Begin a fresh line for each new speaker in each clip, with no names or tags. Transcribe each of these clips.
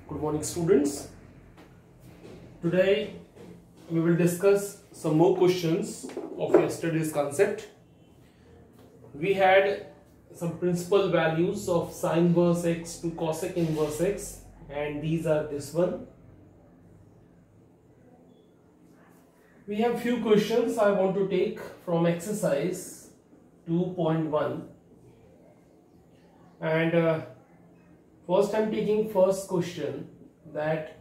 Good morning, students. Today we will discuss some more questions of yesterday's concept. We had some principal values of sine inverse x to cosec inverse x, and these are this one. We have few questions I want to take from exercise 2.1, and first I'm taking first question, that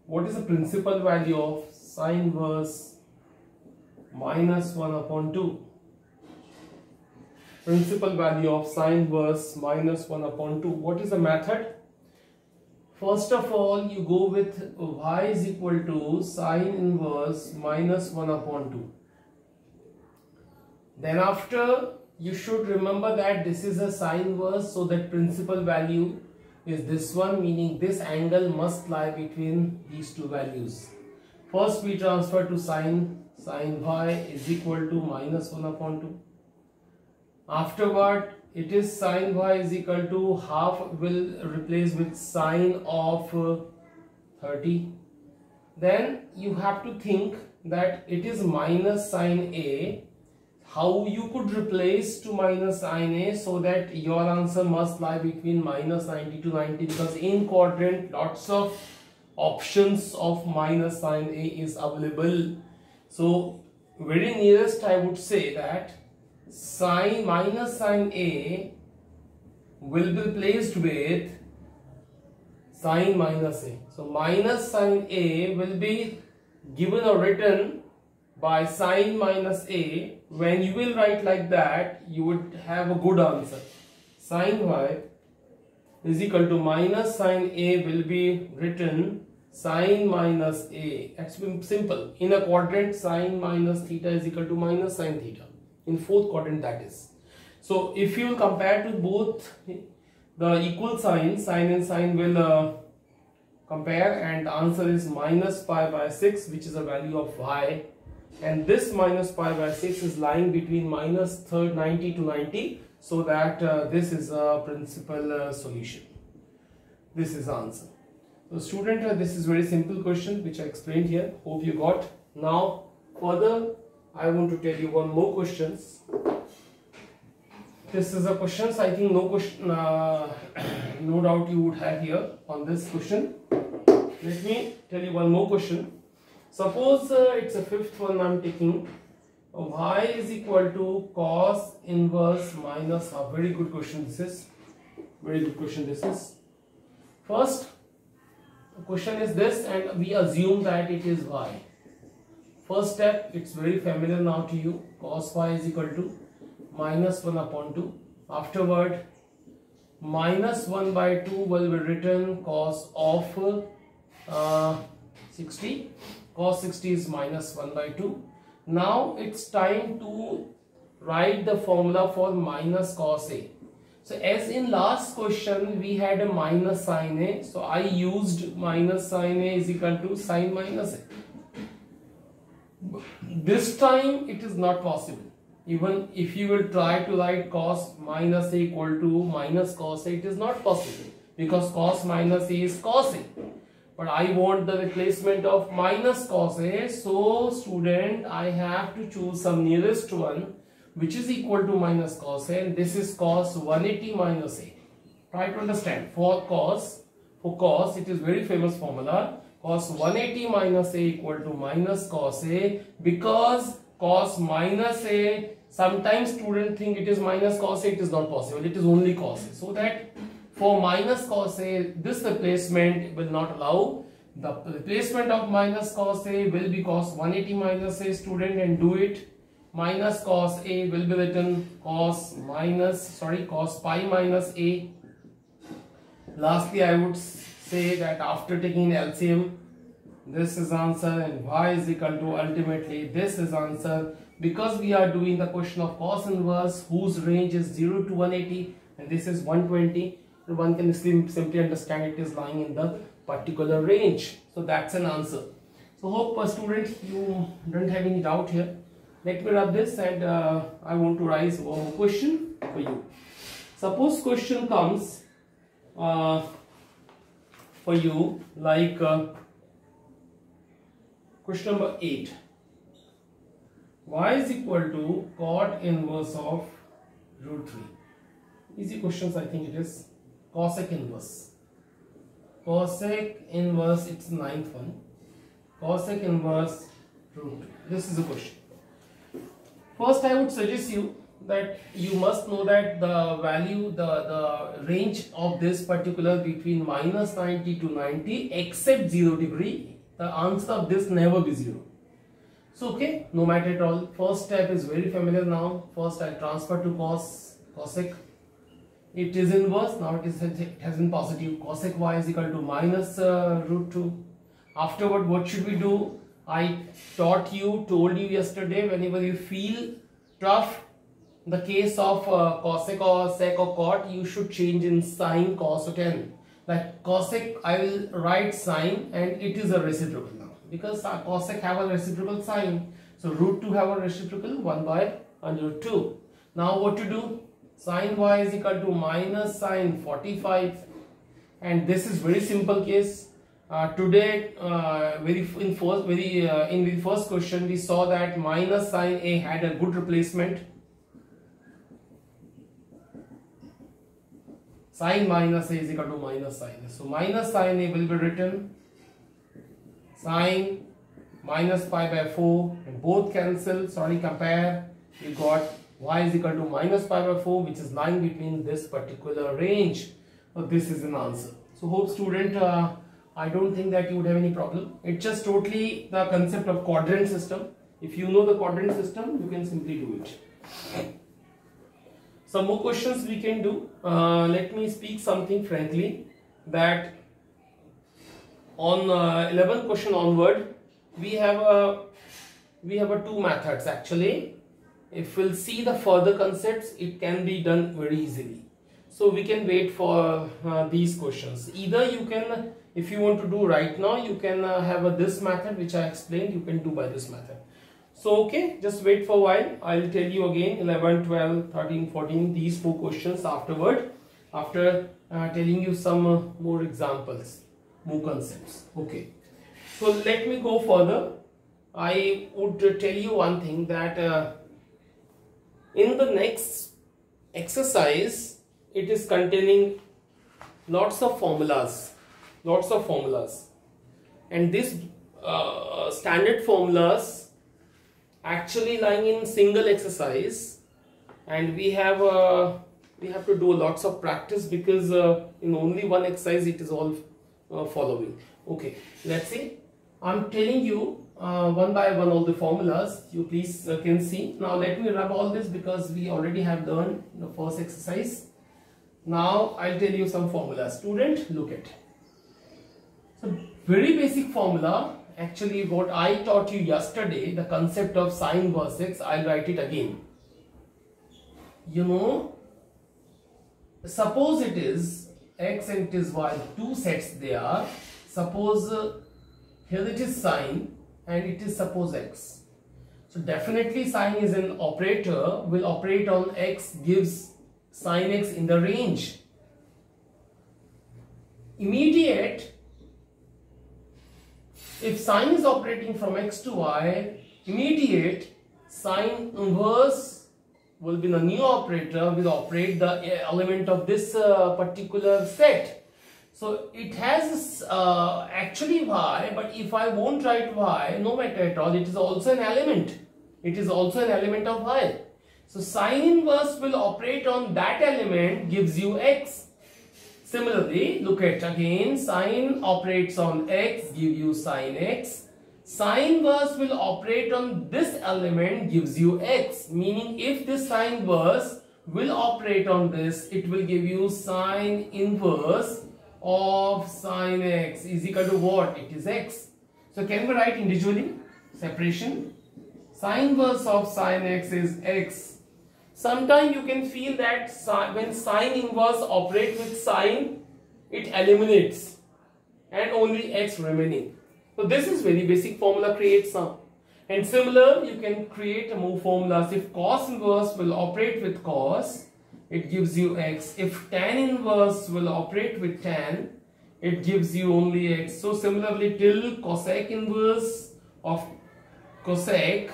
what is the principal value of sine inverse minus 1 upon 2? Principal value of sine inverse minus 1 upon 2. What is the method? First of all, you go with y is equal to sine inverse minus 1 upon 2. Then after, you should remember that this is a sine inverse, so that principal value is this one, meaning this angle must lie between these two values. First we transfer to sine y is equal to minus 1 upon 2. Afterward, it is sine y is equal to half will replace with sine of 30. Then you have to think that it is minus sine a. How you could replace to minus sine a, so that your answer must lie between minus 90 to 90, because in quadrant lots of options of minus sine a is available. So very nearest I would say that sine minus sine a will be replaced with sine minus a. So minus sine a will be given or written by sine minus a. When you will write like that, you would have a good answer. Sine y is equal to minus sine a will be written sine minus a. That's simple. In a quadrant, sine minus theta is equal to minus sine theta. In fourth quadrant, that is. So if you will compare to both the equal signs, sine and sine will compare, and the answer is minus pi by 6, which is a value of y. And this minus pi by 6 is lying between minus 90 to 90, so that this is a principal solution. This is the answer. So student, this is very simple question which I explained here. Hope you got. Now further I want to tell you one more questions. This is a questions, I think no question, no doubt you would have here on this question. Let me tell you one more question. Suppose it's a fifth one I'm taking. Y is equal to cos inverse minus half. Very good question this is. Very good question this is. First, the question is this, and we assume that it is y. First step, it's very familiar now to you. Cos y is equal to minus 1 upon 2. Afterward, minus 1 by 2 will be written cos of 60. Cos 60 is minus 1 by 2. Now it's time to write the formula for minus cos a. So as in last question we had a minus sine a, so I used minus sine a is equal to sine minus a. This time it is not possible. Even if you will try to write cos minus a equal to minus cos a, it is not possible, because cos minus a is cos a. But I want the replacement of minus cos a, so student, I have to choose some nearest one which is equal to minus cos a, and this is cos 180 minus a. Try to understand. For cos it is very famous formula, cos 180 minus a equal to minus cos a, because cos minus a, sometimes students think it is minus cos a, it is not possible, it is only cos a. So that for minus cos a, this replacement will not allow. The replacement of minus cos a will be cos 180 minus a, student, and do it. Minus cos a will be written cos pi minus a. Lastly, I would say that after taking LCM, this is answer, and y is equal to ultimately this is answer, because we are doing the question of cos inverse whose range is 0 to 180, and this is 120. One can simply understand it is lying in the particular range. So that's an answer. So hope student you don't have any doubt here. Let me rub this, and I want to raise one more question for you. Suppose question comes for you, like question number 8. Y is equal to cot inverse of root 3. Easy questions, I think it is. Cosec inverse. Cosec inverse, it's 9th one. Cosec inverse root 2. This is a question. First, I would suggest you that you must know that the value, the range of this particular between minus 90 to 90 except 0 degree. The answer of this never be 0. So okay, no matter at all. First step is very familiar now. First I transfer to cosec. It is inverse. Now it has been positive. Cosec y is equal to minus root 2. Afterward, what should we do? I told you yesterday, whenever you feel tough, the case of cosec or sec or cot, you should change in sine, cos or tan. Like cosec, I will write sine and it is a reciprocal now. Because cosec have a reciprocal sign. So root 2 have a reciprocal 1 by under root 2. Now what to do? Sine y is equal to minus sine 45. And this is very simple case. Today, in the first question, we saw that minus sine a had a good replacement. Sine minus a is equal to minus sine a. So minus sine a will be written sine minus pi by 4 and both cancel. Sorry, compare. You got y is equal to minus pi by 4, which is lying between this particular range. So this is an answer. So hope student, I don't think that you would have any problem. It's just totally the concept of quadrant system. If you know the quadrant system, you can simply do it. Some more questions we can do. Let me speak something frankly, that on 11th question onward, we have two methods actually. If we'll see the further concepts, it can be done very easily. So we can wait for these questions. Either you can, if you want to do right now, you can have this method which I explained, you can do by this method. So okay, just wait for a while. I'll tell you again 11, 12, 13, 14, these 4 questions afterward, after telling you some more examples, more concepts. Okay, so let me go further. I would tell you one thing, that in the next exercise, it is containing lots of formulas, and these standard formulas actually lying in single exercise, and we have to do lots of practice, because in only one exercise it is all following. Okay, let's see. I'm telling you one by one all the formulas. You please can see. Now let me rub all this, because we already have done the first exercise. Now I'll tell you some formulas. Student, look at. So very basic formula. Actually, what I taught you yesterday, the concept of sine inverse x, I'll write it again. You know, suppose it is x and it is y, 2 sets they are. Suppose here it is sine and it is suppose x. So definitely sine is an operator, will operate on x, gives sine x in the range. Immediate, if sine is operating from x to y, immediate sine inverse will be the new operator, will operate the element of this particular set. So it has actually y, but if I won't write y, no matter at all, it is also an element. It is also an element of y. So sine inverse will operate on that element, gives you x. Similarly, look at again, sine operates on x, give you sine x. Sine inverse will operate on this element, gives you x. Meaning if this sine inverse will operate on this, it will give you sine inverse of sine x is equal to what? It is x. So can we write individually? Separation. Sine inverse of sine x is x. Sometimes you can feel that when sine inverse operates with sine, it eliminates and only x remaining. So this is very basic formula, create some. And similar, you can create more formulas. If cos inverse will operate with cos, it gives you x. If tan inverse will operate with tan, it gives you only x. So similarly, till cosec inverse of cosec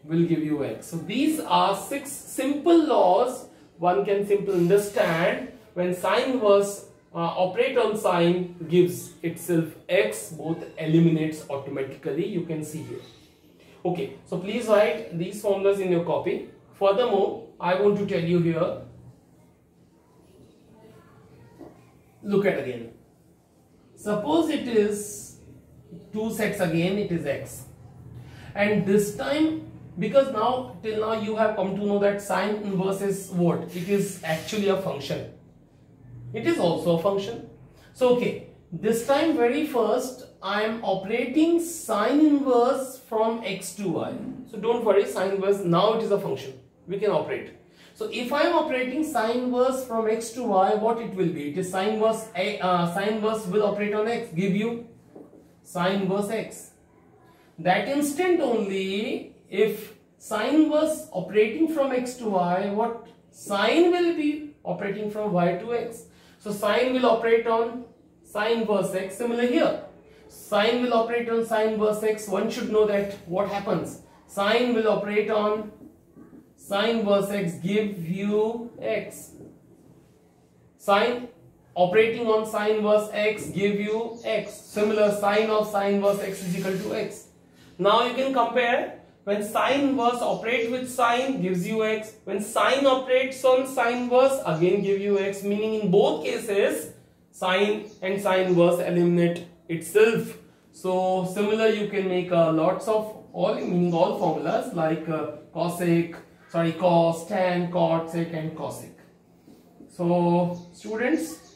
will give you x. So these are 6 simple laws one can simply understand. When sine inverse operate on sine gives itself x, both eliminates automatically, you can see here. Okay, so please write these formulas in your copy. Furthermore, I want to tell you here, look at again. Suppose it is 2 sets again, it is x. And this time, because now till now you have come to know that sine inverse is what? It is actually a function. It is also a function. So okay, this time very first I am operating sine inverse from x to y. So don't worry, sine inverse now it is a function. We can operate. So if I am operating sine inverse from x to y, what it will be? It is sine inverse. Sine inverse will operate on x, give you sine inverse x. That instant only, if sine inverse operating from x to y, what sine will be operating from y to x. So sine will operate on sine inverse x. Similar here, sine will operate on sine inverse x. One should know that what happens. Sine will operate on sine inverse x, give you x. Sine operating on sine inverse x, give you x. Similar, sine of sine inverse x is equal to x. Now you can compare. When sine inverse operates with sine, gives you x. When sine operates on sine inverse, again give you x. Meaning in both cases, sine and sine inverse eliminate itself. So similar, you can make lots of all formulas like cos, tan, cot, sec and cosec. So students,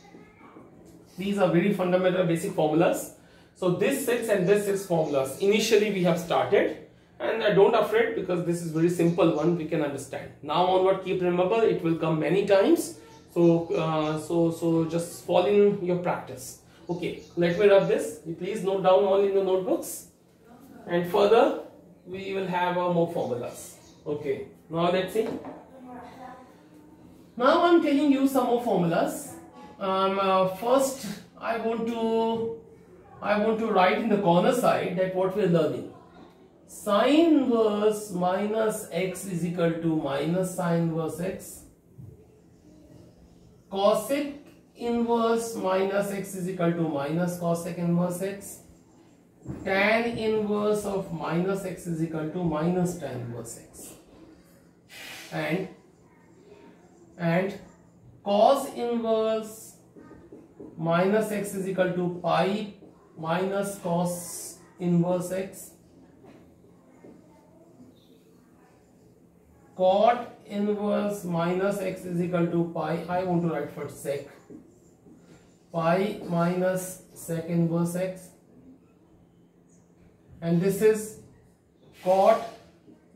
these are very fundamental basic formulas. So this 6 and this 6 formulas initially we have started, and don't afraid, because this is very simple one, we can understand. Now onward, keep remember, it will come many times. So just fall in your practice. Okay, let me rub this. You please note down all in the notebooks, and further we will have more formulas. Okay, now let's see. Now I'm telling you some more formulas. First I want to write in the corner side that what we are learning. Sine inverse minus x is equal to minus sine inverse x. Cosec inverse minus x is equal to minus cosec inverse x. Tan inverse of minus x is equal to minus tan inverse x. And cos inverse minus x is equal to pi minus cos inverse x. Cot inverse minus x is equal to pi, I want to write first sec, pi minus sec inverse x. And this is cot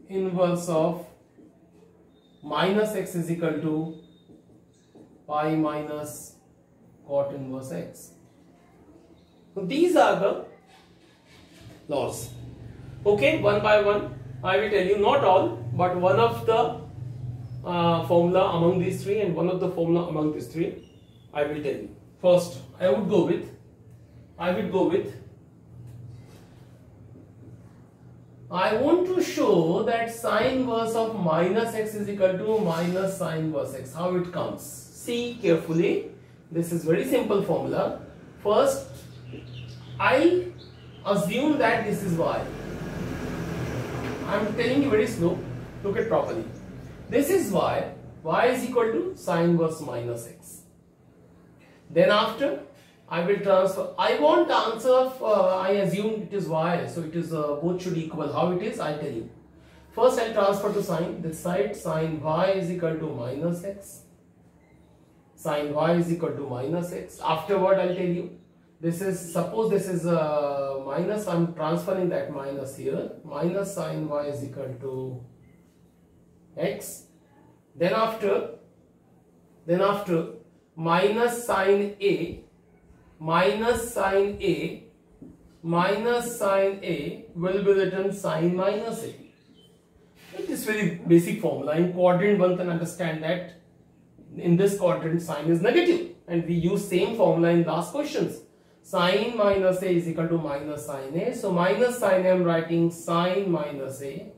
inverse of minus x is equal to pi minus cot inverse x. So these are the laws. Okay, one by one I will tell you, not all, but one of the formula among these three and one of the formula among these three I will tell you. First I would go with I want to show that sine inverse of minus x is equal to minus sine inverse x. How it comes? See carefully. This is very simple formula. First, I assume that this is y. I am telling you very slow. Look at properly. This is y. Y is equal to sine inverse minus x. Then after, I will transfer. I want answer of, I assume it is y, so it is both should equal. How it is, I tell you. First I transfer to sine. This side, sine y is equal to minus x. Sine y is equal to minus x. Afterward I will tell you. This is, suppose this is minus, I am transferring that minus here. Minus sine y is equal to x. Then after minus sine a. Minus sine a will be written sine minus a. It is very basic formula. In quadrant one can understand that in this quadrant sine is negative. and we use same formula in last questions. Sine minus a is equal to minus sine a. So minus sine a, I am writing sine minus a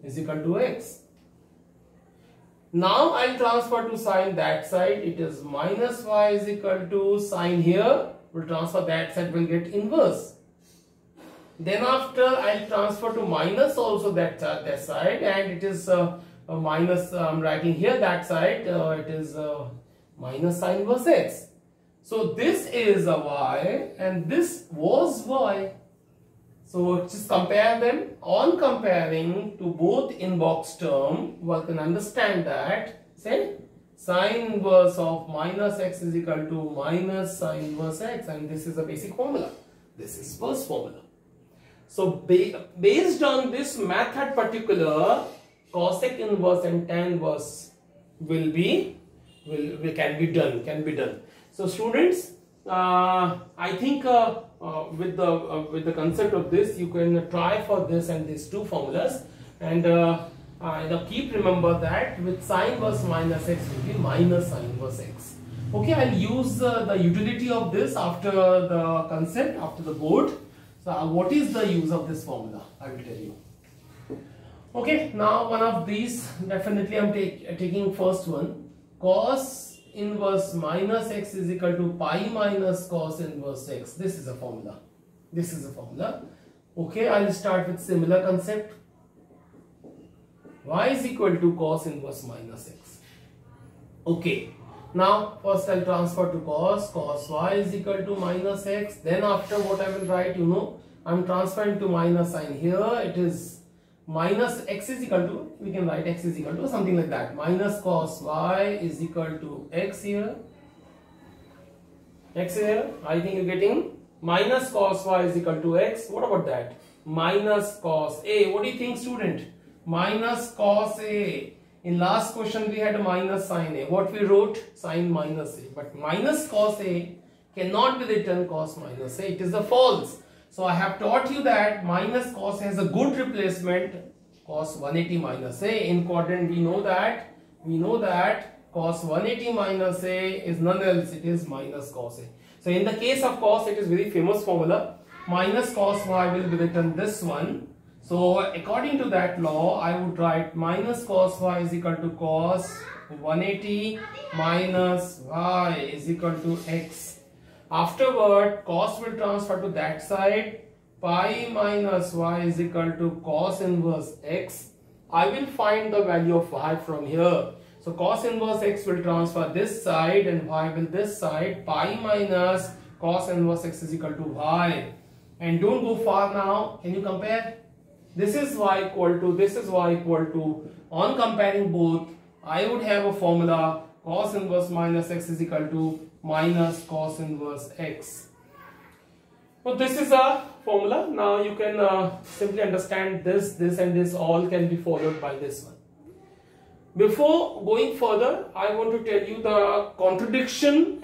is equal to x. Now I'll transfer to sine that side. It is minus y is equal to sine here. We'll transfer that side, will get inverse. Then after I'll transfer to minus also that side, and it is minus, I'm writing here that side, it is minus sine inverse x. So this is a y and this was y. So just compare them. On comparing to both in box term, one can understand that, say, sine inverse of minus x is equal to minus sine inverse x, and this is a basic formula. This is first formula. So based on this method particular, cosec inverse and tan inverse can be done. So students, I think with the concept of this, you can try for this and these two formulas, and keep remember that with sine inverse minus x will be minus sine inverse x. Okay, I'll use the utility of this after the concept, after the board. So what is the use of this formula? I will tell you. Okay, now one of these, definitely I'm taking first one. Cos inverse minus x is equal to pi minus cos inverse x. This is a formula. This is a formula. Okay, I'll start with similar concept. Y is equal to cos inverse minus x. Okay. Now first I'll transfer to cos y is equal to minus x. Then after what I will write, I'm transferring to minus sign here. It is minus x is equal to, we can write x is equal to something like that. Minus cos y is equal to x here. X here, I think you're getting minus cos y is equal to x. What about that? Minus cos a. What do you think, student? Minus cos a. In last question we had a minus sine a. What we wrote? Sine minus a. But minus cos a cannot be written cos minus a. It is a false. So I have taught you that minus cos has a good replacement, cos 180 minus a. In quadrant we know that cos 180 minus a is none else, it is minus cos a. So in the case of cos, it is very famous formula. Minus cos y will be written this one. So according to that law, I would write minus cos y is equal to cos 180 minus y is equal to x. Afterward, cos will transfer to that side. Pi minus y is equal to cos inverse x. I will find the value of y from here. So cos inverse x will transfer this side and y will this side. Pi minus cos inverse x is equal to y. And don't go far now. Can you compare? This is y equal to, this is y equal to. On comparing both, I would have a formula cos inverse minus x is equal to minus cos inverse x. So this is a formula. Now you can simply understand this and this all can be followed by this one. Before going further, I want to tell you the contradiction,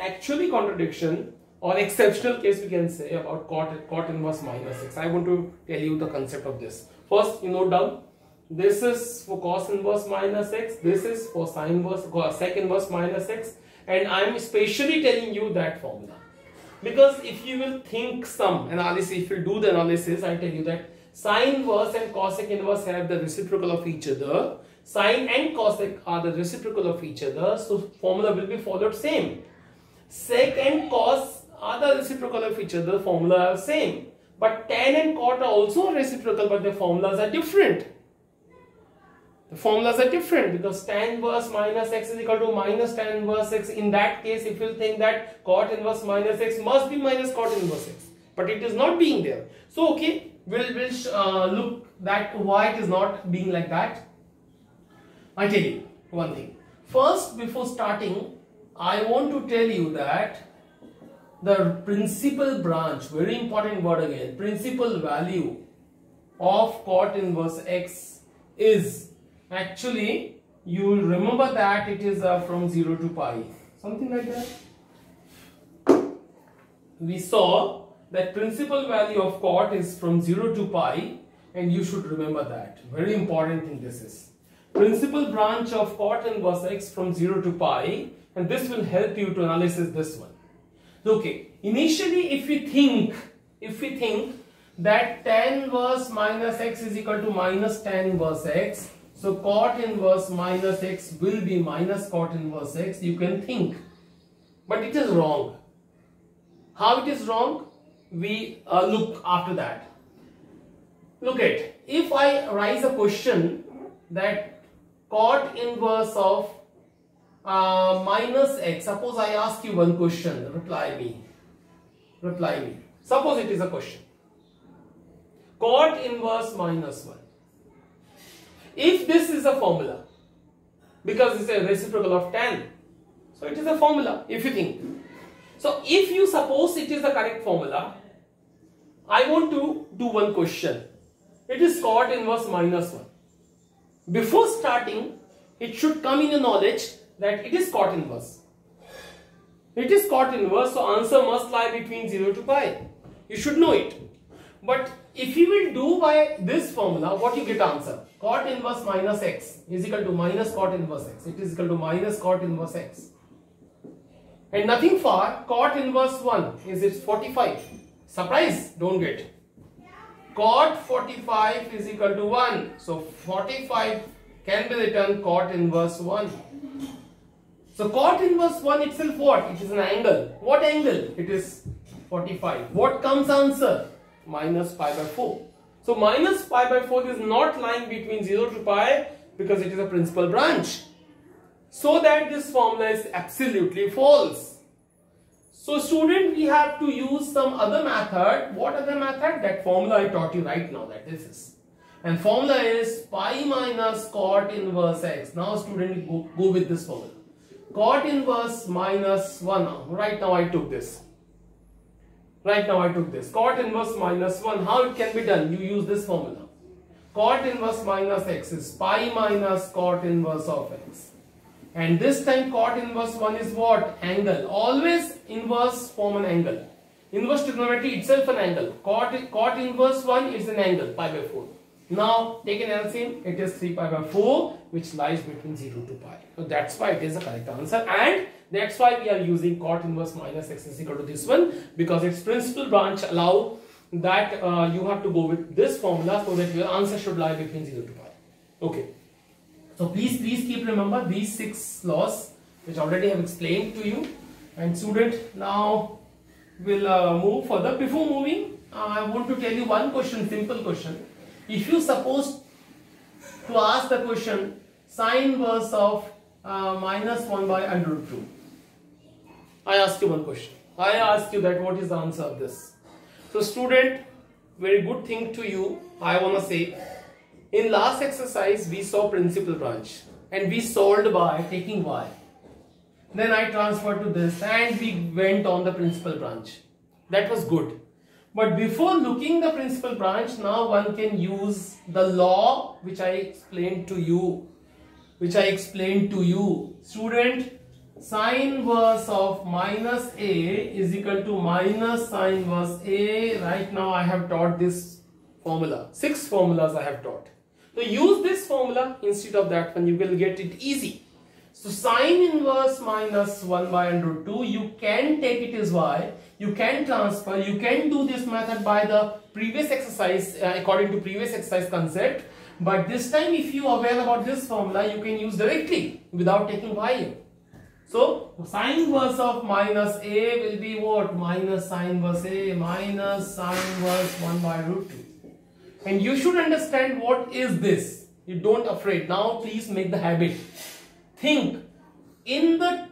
or exceptional case we can say about cot inverse minus x. I want to tell you the concept of this. First, you note down, this is for cos inverse minus x, this is for sec inverse minus x, and I am specially telling you that formula. Because if you will think some analysis, if you do the analysis, I tell you that sine inverse and cosec inverse have the reciprocal of each other. Sine and cosec are the reciprocal of each other, so formula will be followed same. Sec and cos are the reciprocal of each other, formula are same. But tan and cot are also reciprocal, but the formulas are different. The formulas are different because tan inverse minus x is equal to minus tan inverse x. In that case, if you think that cot inverse minus x must be minus cot inverse x, but it is not being there. So okay, we'll look that why it is not being like that. I tell you one thing. First, before starting, I want to tell you that the principal branch, very important word again, principal value of cot inverse x is actually, you will remember that it is from 0 to pi, something like that. We saw that principal value of cot is from 0 to pi, and you should remember that. Very important thing this is. Principal branch of cot inverse x from 0 to pi, and this will help you to analyze this one. Okay, initially if we think that tan inverse minus x is equal to minus tan inverse x, so cot inverse minus x will be minus cot inverse x, you can think, but it is wrong. How it is wrong? We look after that. Look at, if I raise a question that cot inverse of minus x, suppose I ask you one question, reply me. Suppose it is a question. Cot inverse minus 1. If this is a formula, because it's a reciprocal of tan, so it is a formula if you think. So if you suppose it is the correct formula, I want to do one question. It is cot inverse minus 1. Before starting, it should come in your knowledge that it is cot inverse. It is cot inverse, so answer must lie between 0 to pi. You should know it. But if you will do by this formula, what you get answer? Cot inverse minus x is equal to minus cot inverse x. It is equal to minus cot inverse x. And nothing for cot inverse 1 is its 45. Surprise, don't get. Cot 45 is equal to 1. So 45 can be written cot inverse 1. So cot inverse 1 itself what? It is an angle. What angle? It is 45. What comes answer? Minus pi by 4. So minus pi by 4 is not lying between 0 to pi because it is a principal branch. So that this formula is absolutely false. So student, we have to use some other method. What other method? That formula I taught you right now, that this is. And formula is pi minus cot inverse x. Now student, go with this formula. Cot inverse minus 1. Right now I took this. Cot inverse minus 1. How it can be done? You use this formula. Cot inverse minus x is pi minus cot inverse of x. And this time cot inverse 1 is what? Angle. Always inverse form an angle. Inverse trigonometry itself an angle. Cot inverse 1 is an angle, pi by 4. Now take an LCM, it is 3 pi by 4, which lies between 0 to pi. So that's why it is the correct answer, and that's why we are using cot inverse minus x is equal to this one, because its principal branch allow that you have to go with this formula so that your answer should lie between 0 to pi. Okay. So please keep remember these 6 laws which already have explained to you. And student, now we'll move further. Before moving, I want to tell you one question, simple question. If you suppose to ask the question sine inverse of minus 1 by under root 2. I ask you one question. I ask you that what is the answer of this. So student, very good thing to you. I want to say, in last exercise we saw principal branch and we solved by taking y. Then I transferred to this and we went on the principal branch. That was good. But before looking the principal branch, now one can use the law which I explained to you. Student, sine inverse of minus a is equal to minus sine inverse a. Right now I have taught this formula. 6 formulas I have taught. So use this formula instead of that one, you will get it easy. So sine inverse minus 1 by under root 2, you can take it as y, you can transfer, you can do this method by the previous exercise, according to previous exercise concept. But this time if you are aware about this formula, you can use directly without taking y. So sine inverse of minus a will be what? Minus sine inverse a minus sine inverse 1 by root 2. And you should understand what is this. You don't afraid. Now please make the habit. Think in the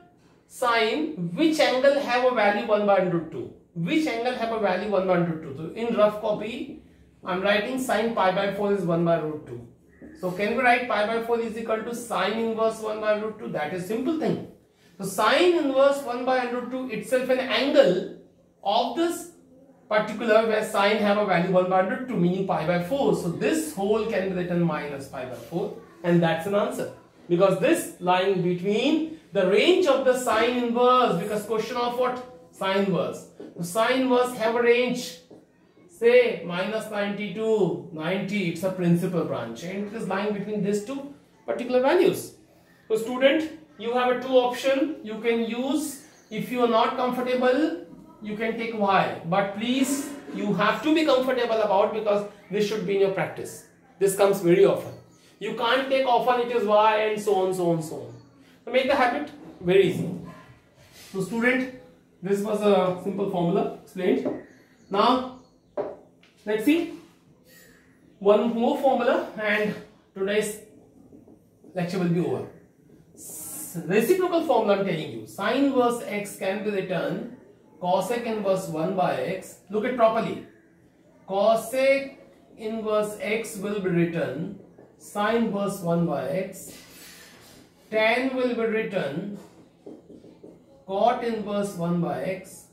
sine which angle have a value 1 by under root 2. Which angle have a value 1 by under root 2. So in rough copy I am writing sine pi by 4 is 1 by root 2. So can we write pi by 4 is equal to sine inverse 1 by root 2? That is simple thing. So sine inverse 1 by under root 2 itself an angle of this particular where sine have a value 1 by under root 2, meaning pi by 4. So this whole can be written minus pi by 4, and that's an answer. Because this lying between the range of the sine inverse, because question of what? Sine inverse. So sine inverse have a range, say minus 90 to 90, it's a principal branch and it is lying between these 2 particular values. So student, you have a 2 option. You can use, if you are not comfortable you can take y, but please you have to be comfortable about, because this should be in your practice. This comes very often. You can't take often it is y and so on, so on, so on. So make the habit very easy. So student, this was a simple formula explained. Now let's see one more formula and today's lecture will be over. Reciprocal formula I'm telling you. Sin inverse x can be written cosec inverse 1 by x. Look at properly. Cosec inverse x will be written sin inverse 1 by x. Tan will be written cot inverse 1 by x.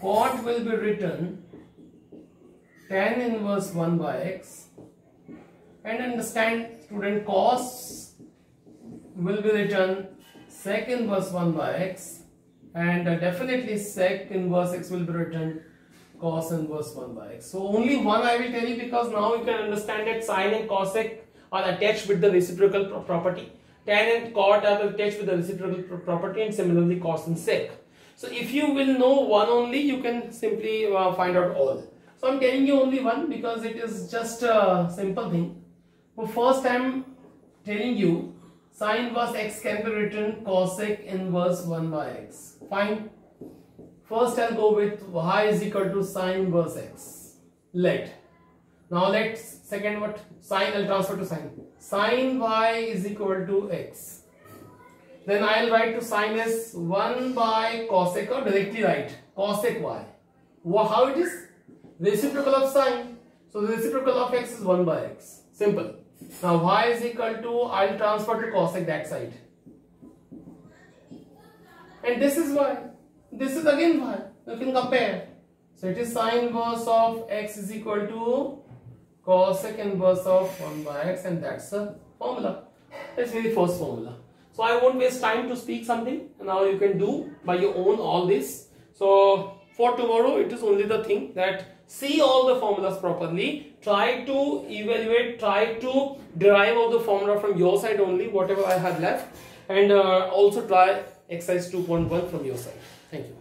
Cot will be written tan inverse 1 by x. And understand student, cos will be written sec inverse 1 by x, and definitely sec inverse x will be written cos inverse 1 by x. So only one I will tell you, because now you can understand that sin and cosec are attached with the reciprocal property. Tan and cot are attached with the reciprocal property, and similarly cos and sec. So if you will know one only, you can simply find out all. So I'm telling you only one because it is just a simple thing. So first I'm telling you sin inverse x can be written cosec inverse 1 by x. Fine. First I'll go with y is equal to sin inverse x. Now let's second what? Sin, I'll transfer to sin. Sin y is equal to x. Then I'll write to sin as 1 by cosec, or directly write cosec y. How it is? Reciprocal of sin. So the reciprocal of x is 1 by x. Simple. Now y is equal to, I'll transfer to cosec that side. And this is y. This is again y. You can compare. So it is sin inverse of x is equal to cosec inverse of 1 by x, and that's the formula. That's the first formula. So I won't waste time to speak something. Now you can do by your own all this. So for tomorrow, it is only the thing that see all the formulas properly, try to evaluate, try to derive all the formula from your side only, whatever I have left, and also try exercise 2.1 from your side. Thank you.